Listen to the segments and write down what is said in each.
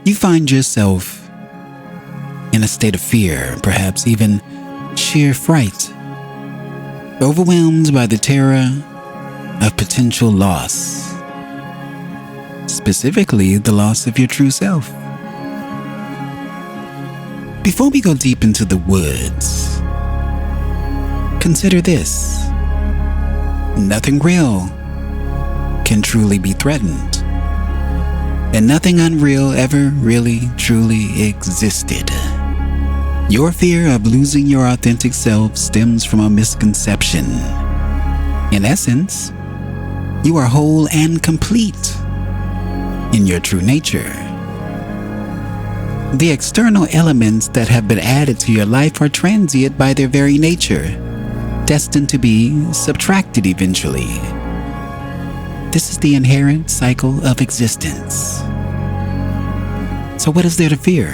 You find yourself in a state of fear, perhaps even sheer fright, overwhelmed by the terror of potential loss, specifically the loss of your true self. Before we go deep into the woods, consider this. Nothing real can truly be threatened, and nothing unreal ever really truly existed. Your fear of losing your authentic self stems from a misconception. In essence, you are whole and complete in your true nature. The external elements that have been added to your life are transient by their very nature, destined to be subtracted eventually. This is the inherent cycle of existence. So what is there to fear?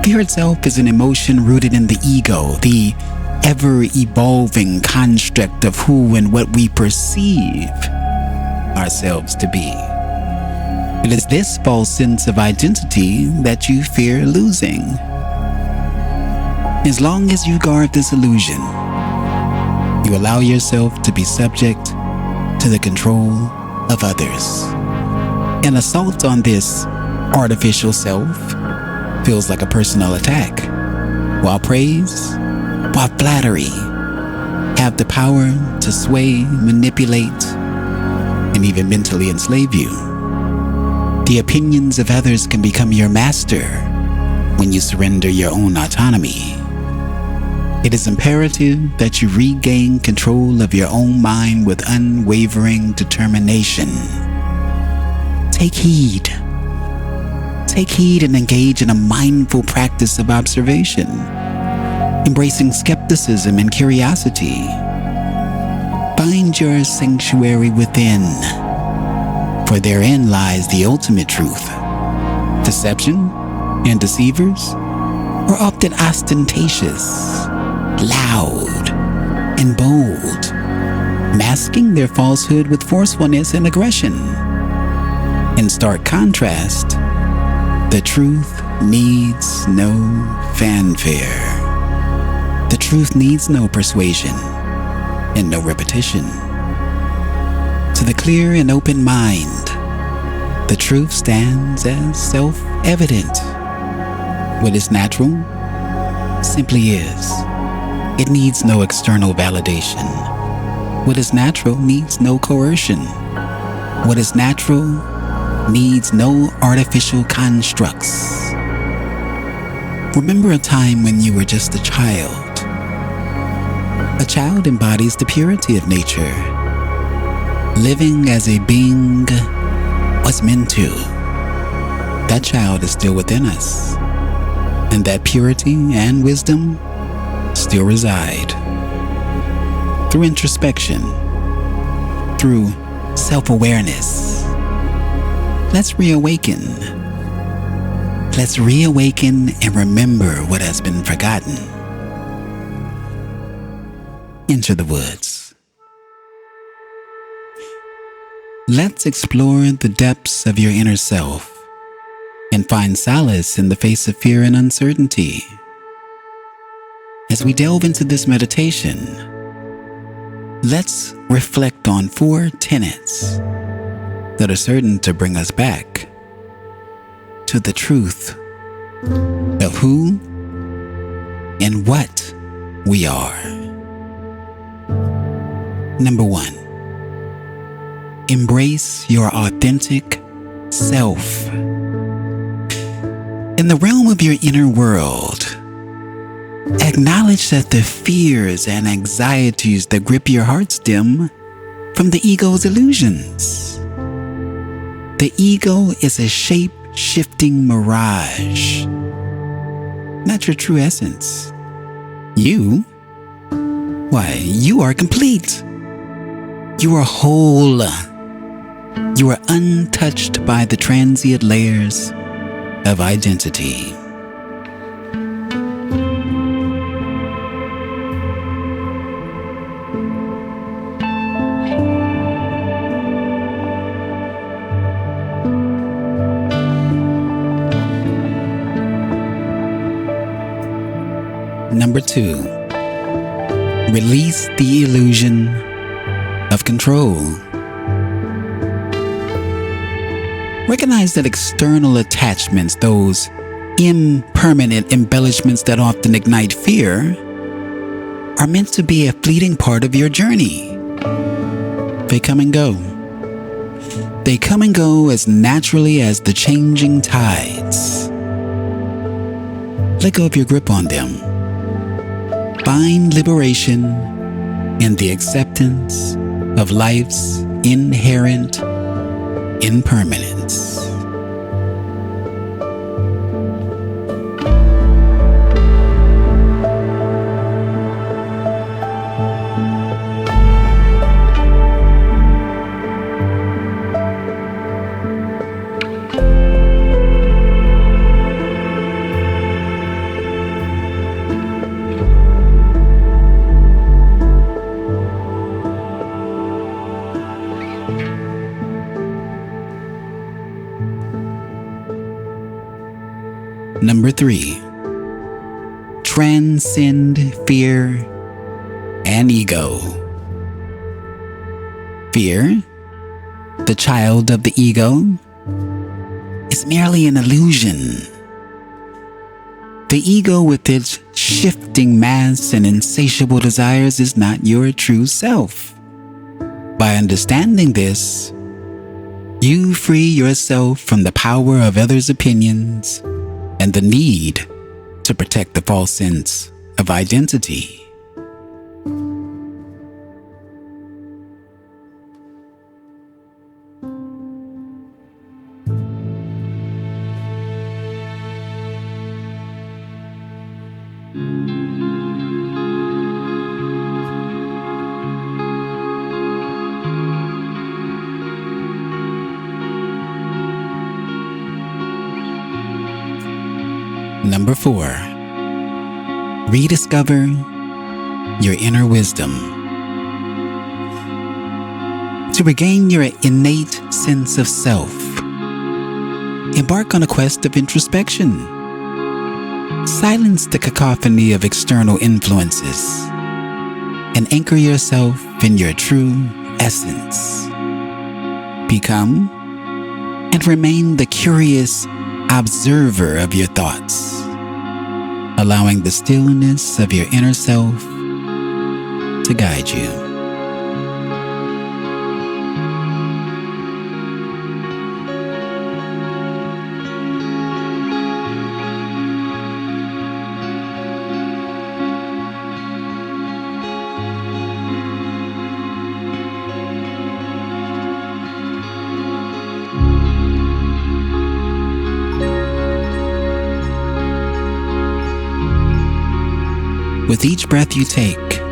Fear itself is an emotion rooted in the ego, the ever-evolving construct of who and what we perceive ourselves to be. It is this false sense of identity that you fear losing. As long as you guard this illusion, you allow yourself to be subject to the control of others. An assault on this artificial self feels like a personal attack, while praise, while flattery have the power to sway, manipulate, and even mentally enslave you. The opinions of others can become your master when you surrender your own autonomy. It is imperative that you regain control of your own mind with unwavering determination. Take heed. Take heed and engage in a mindful practice of observation, embracing skepticism and curiosity. Find your sanctuary within, for therein lies the ultimate truth. Deception and deceivers are often ostentatious, loud, and bold, masking their falsehood with forcefulness and aggression. In stark contrast, the truth needs no fanfare. The truth needs no persuasion and no repetition. To the clear and open mind, the truth stands as self-evident. What is natural simply is. It needs no external validation. What is natural needs no coercion. What is natural needs no artificial constructs. Remember a time when you were just a child. A child embodies the purity of nature, living as a being was meant to. That child is still within us, and that purity and wisdom still reside. Through introspection, through self-awareness, let's reawaken. Let's reawaken and remember what has been forgotten. Enter the woods. Let's explore the depths of your inner self and find solace in the face of fear and uncertainty. As we delve into this meditation, let's reflect on 4 tenets that are certain to bring us back to the truth of who and what we are. Number 1, embrace your authentic self. In the realm of your inner world, acknowledge that the fears and anxieties that grip your heart stem from the ego's illusions. The ego is a shape-shifting mirage, not your true essence. You are complete. You are whole. You are untouched by the transient layers of identity. Number 2, release the illusion of control. Recognize that external attachments, those impermanent embellishments that often ignite fear, are meant to be a fleeting part of your journey. They come and go. They come and go as naturally as the changing tides. Let go of your grip on them. Find liberation in the acceptance of life's inherent impermanence. Number 3, transcend fear and ego. Fear, the child of the ego, is merely an illusion. The ego, with its shifting mass and insatiable desires, is not your true self. By understanding this, you free yourself from the power of others' opinions and the need to protect the false sense of identity. Number 4, rediscover your inner wisdom. To regain your innate sense of self, embark on a quest of introspection. Silence the cacophony of external influences and anchor yourself in your true essence. Become and remain the curious observer of your thoughts, allowing the stillness of your inner self to guide you. With each breath you take,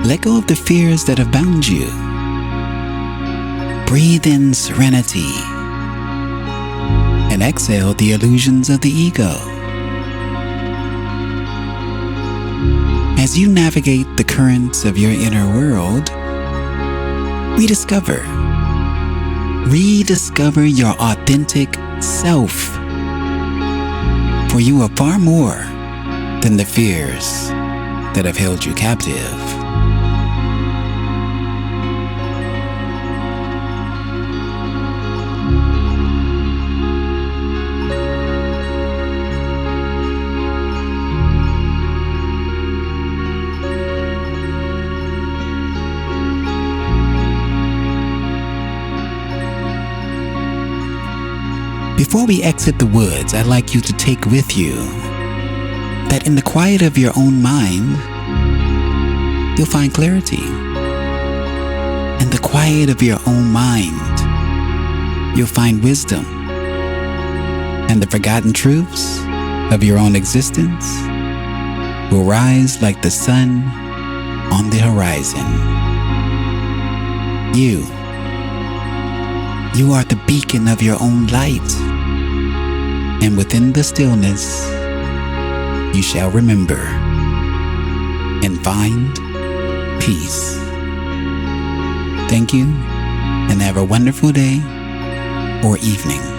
let go of the fears that have bound you. Breathe in serenity and exhale the illusions of the ego. As you navigate the currents of your inner world, rediscover your authentic self. For you are far more than the fears that have held you captive. Before we exit the woods, I'd like you to take with you that in the quiet of your own mind, you'll find clarity. In the quiet of your own mind, you'll find wisdom. And the forgotten truths of your own existence will rise like the sun on the horizon. You are the beacon of your own light. And within the stillness, you shall remember and find peace. Thank you, and have a wonderful day or evening.